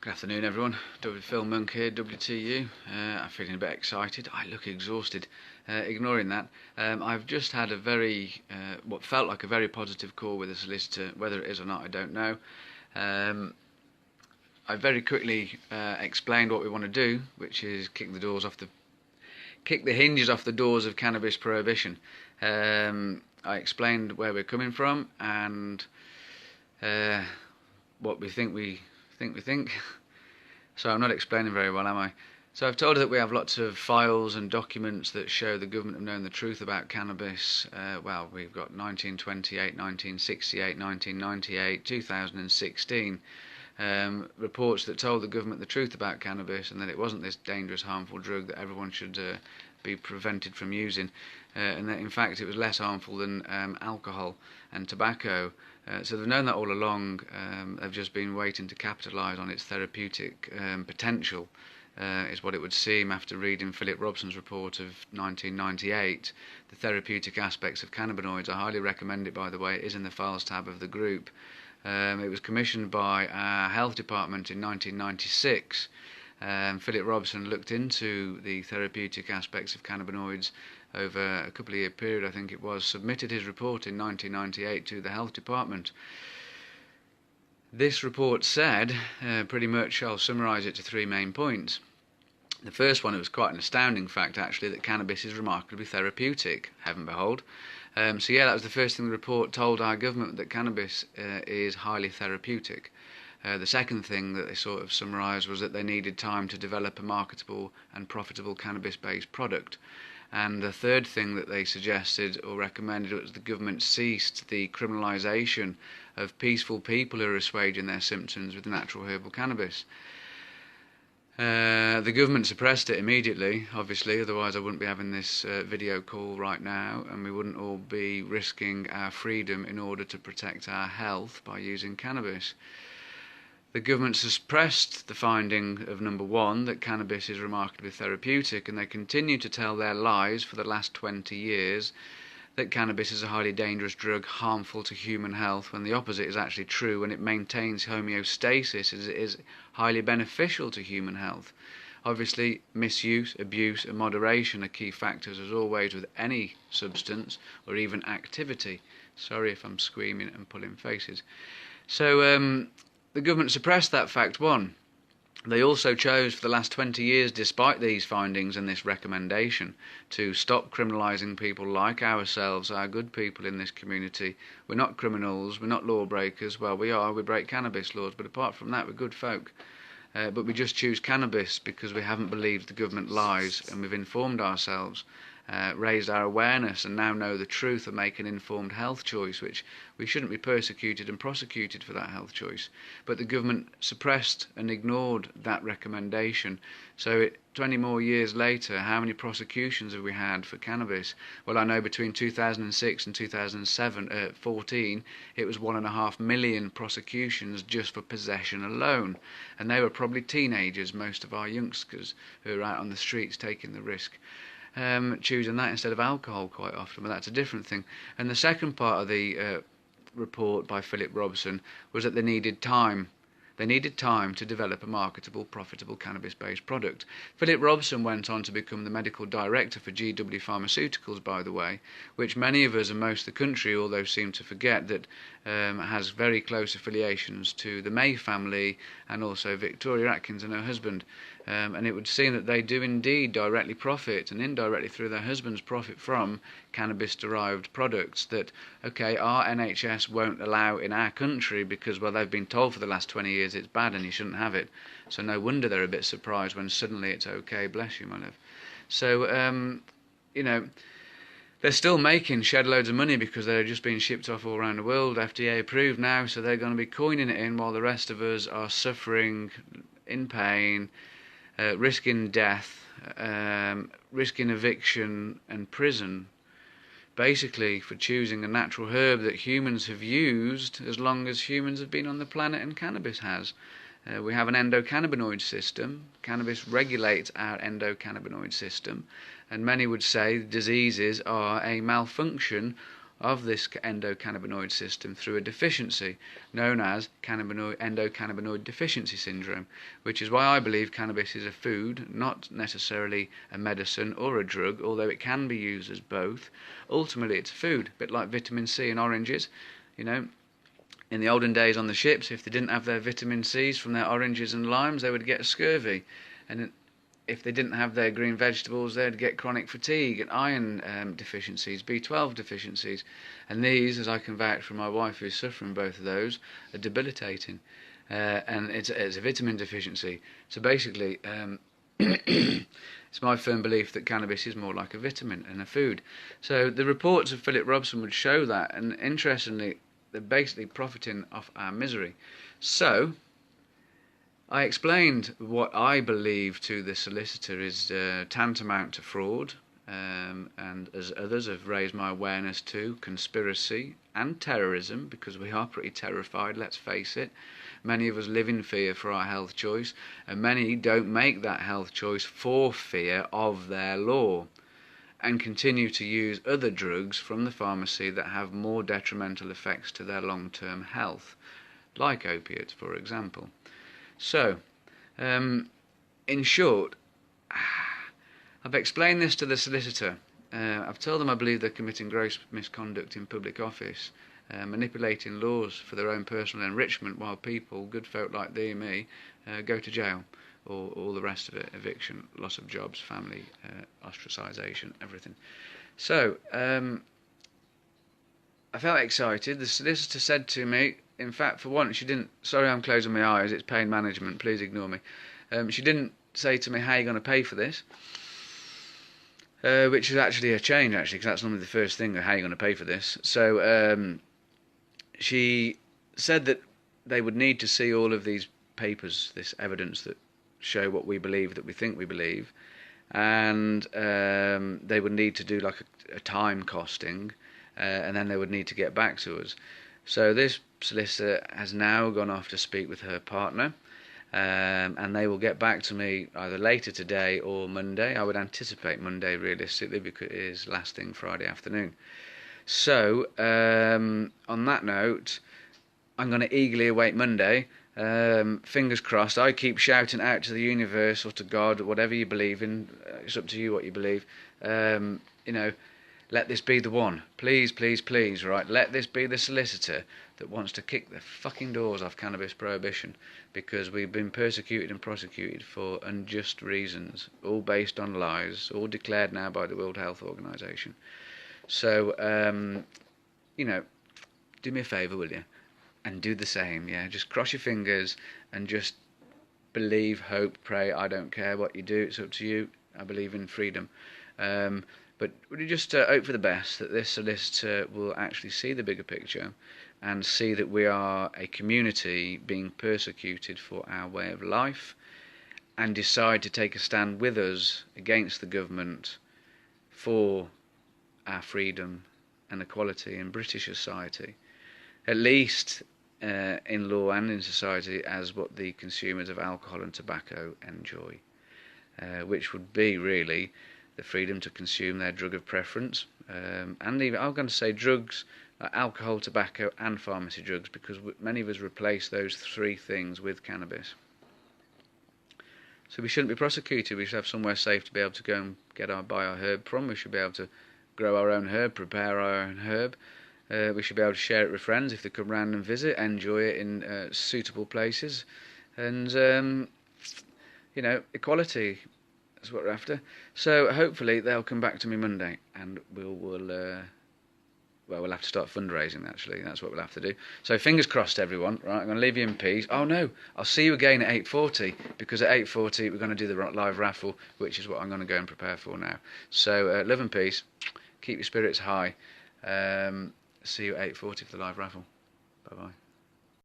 Good afternoon everyone, Phil Monk here, WTU. I'm feeling a bit excited, I look exhausted. Ignoring that, I've just had what felt like a very positive call with a solicitor. Whether it is or not I don't know. I very quickly explained what we want to do, which is kick the hinges off the doors of cannabis prohibition. I explained where we're coming from and what we think. So I'm not explaining very well, am I? So I've told her that we have lots of files and documents that show the government have known the truth about cannabis. Well, we've got 1928, 1968, 1998, 2016 reports that told the government the truth about cannabis and that it wasn't this dangerous, harmful drug that everyone should be prevented from using, and that in fact it was less harmful than alcohol and tobacco. So they've known that all along. They've just been waiting to capitalise on its therapeutic potential, is what it would seem after reading Philip Robson's report of 1998. The therapeutic aspects of cannabinoids, I highly recommend it by the way, it is in the files tab of the group. It was commissioned by our health department in 1996. Philip Robson looked into the therapeutic aspects of cannabinoids over a couple of year period, I think it was, submitted his report in 1998 to the health department. This report said, pretty much I'll summarise it to three main points. The first one, it was quite an astounding fact actually, that cannabis is remarkably therapeutic, heaven behold. So yeah, that was the first thing the report told our government, that cannabis is highly therapeutic. The second thing that they sort of summarised was that they needed time to develop a marketable and profitable cannabis-based product. And the third thing that they suggested or recommended was the government ceased the criminalisation of peaceful people who are assuaging their symptoms with natural herbal cannabis. The government suppressed it immediately, obviously, otherwise I wouldn't be having this video call right now, and we wouldn't all be risking our freedom in order to protect our health by using cannabis. The government suppressed the finding of number one, that cannabis is remarkably therapeutic, and they continue to tell their lies for the last 20 years that cannabis is a highly dangerous drug, harmful to human health, when the opposite is actually true, and it maintains homeostasis, as it is highly beneficial to human health. Obviously, misuse, abuse and moderation are key factors, as always with any substance or even activity. Sorry if I'm screaming and pulling faces. So the government suppressed that fact one. They also chose for the last 20 years, despite these findings and this recommendation, to stop criminalising people like ourselves, our good people in this community. We're not criminals, we're not lawbreakers. Well, we are, we break cannabis laws, but apart from that, we're good folk. But we just choose cannabis because we haven't believed the government lies, and we've informed ourselves, raised our awareness, and now know the truth and make an informed health choice, which we shouldn't be persecuted and prosecuted for that health choice. But the government suppressed and ignored that recommendation. So 20 more years later, how many prosecutions have we had for cannabis? Well, I know between 2006 and 2014 it was 1.5 million prosecutions just for possession alone, and they were probably teenagers, most of our youngsters who are out on the streets taking the risk. Choosing that instead of alcohol quite often, but that's a different thing. And the second part of the report by Philip Robson was that they needed time. They needed time to develop a marketable, profitable cannabis-based product. Philip Robson went on to become the medical director for GW Pharmaceuticals, by the way, which many of us and most of the country, although seem to forget, that has very close affiliations to the May family and also Victoria Atkins and her husband. And it would seem that they do indeed directly profit, and indirectly through their husbands profit from cannabis-derived products that, okay, our NHS won't allow in our country because, well, they've been told for the last 20 years it's bad and you shouldn't have it. So no wonder they're a bit surprised when suddenly it's okay, bless you, my love. So, you know, they're still making shed loads of money because they're just being shipped off all around the world, FDA approved now, so they're going to be coining it in while the rest of us are suffering in pain, risking death, risking eviction and prison, basically for choosing a natural herb that humans have used as long as humans have been on the planet and cannabis has. We have an endocannabinoid system. Cannabis regulates our endocannabinoid system, and many would say diseases are a malfunction of this endocannabinoid system through a deficiency known as endocannabinoid deficiency syndrome, which is why I believe cannabis is a food, not necessarily a medicine or a drug, although it can be used as both. Ultimately, it's a food, a bit like vitamin C in oranges. You know, in the olden days on the ships, if they didn't have their vitamin C's from their oranges and limes, they would get scurvy. And if they didn't have their green vegetables, they'd get chronic fatigue and iron deficiencies, B12 deficiencies. And these, as I can vouch from my wife who's suffering both of those, are debilitating. And it's a vitamin deficiency. So basically, it's my firm belief that cannabis is more like a vitamin and a food. So the reports of Philip Robson would show that, and interestingly, they're basically profiting off our misery. So I explained what I believe to the solicitor is tantamount to fraud, and as others have raised my awareness to, conspiracy and terrorism, because we are pretty terrified, let's face it. Many of us live in fear for our health choice, and many don't make that health choice for fear of their law, and continue to use other drugs from the pharmacy that have more detrimental effects to their long-term health, like opiates, for example. So, in short, I've explained this to the solicitor. I've told them I believe they're committing gross misconduct in public office, manipulating laws for their own personal enrichment, while people, good folk like thee and me, go to jail, or all the rest of it: eviction, loss of jobs, family, ostracisation, everything. So, I felt excited. The solicitor said to me, in fact, for once, she didn't, sorry I'm closing my eyes, it's pain management, please ignore me. She didn't say to me, how are you going to pay for this? Which is actually a change, actually, because that's normally the first thing, how are you going to pay for this? So she said that they would need to see all of these papers, this evidence that show what we believe, that we think we believe, and they would need to do like a time costing, and then they would need to get back to us. So this solicitor has now gone off to speak with her partner, and they will get back to me either later today or Monday. I would anticipate Monday realistically, because it is last thing Friday afternoon. So on that note, I'm going to eagerly await Monday. Fingers crossed. I keep shouting out to the universe or to God, whatever you believe in. It's up to you what you believe. Let this be the one. Please, please, please, right? Let this be the solicitor that wants to kick the fucking doors off cannabis prohibition, because we've been persecuted and prosecuted for unjust reasons, all based on lies, all declared now by the World Health Organization. So, do me a favour, will you? And do the same, yeah? Just cross your fingers and just believe, hope, pray. I don't care what you do. It's up to you. I believe in freedom. But would you just hope for the best, that this solicitor will actually see the bigger picture and see that we are a community being persecuted for our way of life, and decide to take a stand with us against the government for our freedom and equality in British society, at least in law and in society, as what the consumers of alcohol and tobacco enjoy, which would be really the freedom to consume their drug of preference, and even, I'm going to say drugs, alcohol, tobacco and pharmacy drugs, because many of us replace those three things with cannabis. So we shouldn't be prosecuted. We should have somewhere safe to be able to go and buy our herb from. We should be able to grow our own herb, prepare our own herb. We should be able to share it with friends if they come round and visit, enjoy it in suitable places, and equality. That's what we're after. So hopefully they'll come back to me Monday, and we'll have to start fundraising, actually. That's what we'll have to do. So fingers crossed, everyone. Right, I'm going to leave you in peace. Oh no, I'll see you again at 8:40, because at 8:40 we're going to do the live raffle, which is what I'm going to go and prepare for now. So love and peace. Keep your spirits high. See you at 8:40 for the live raffle. Bye bye.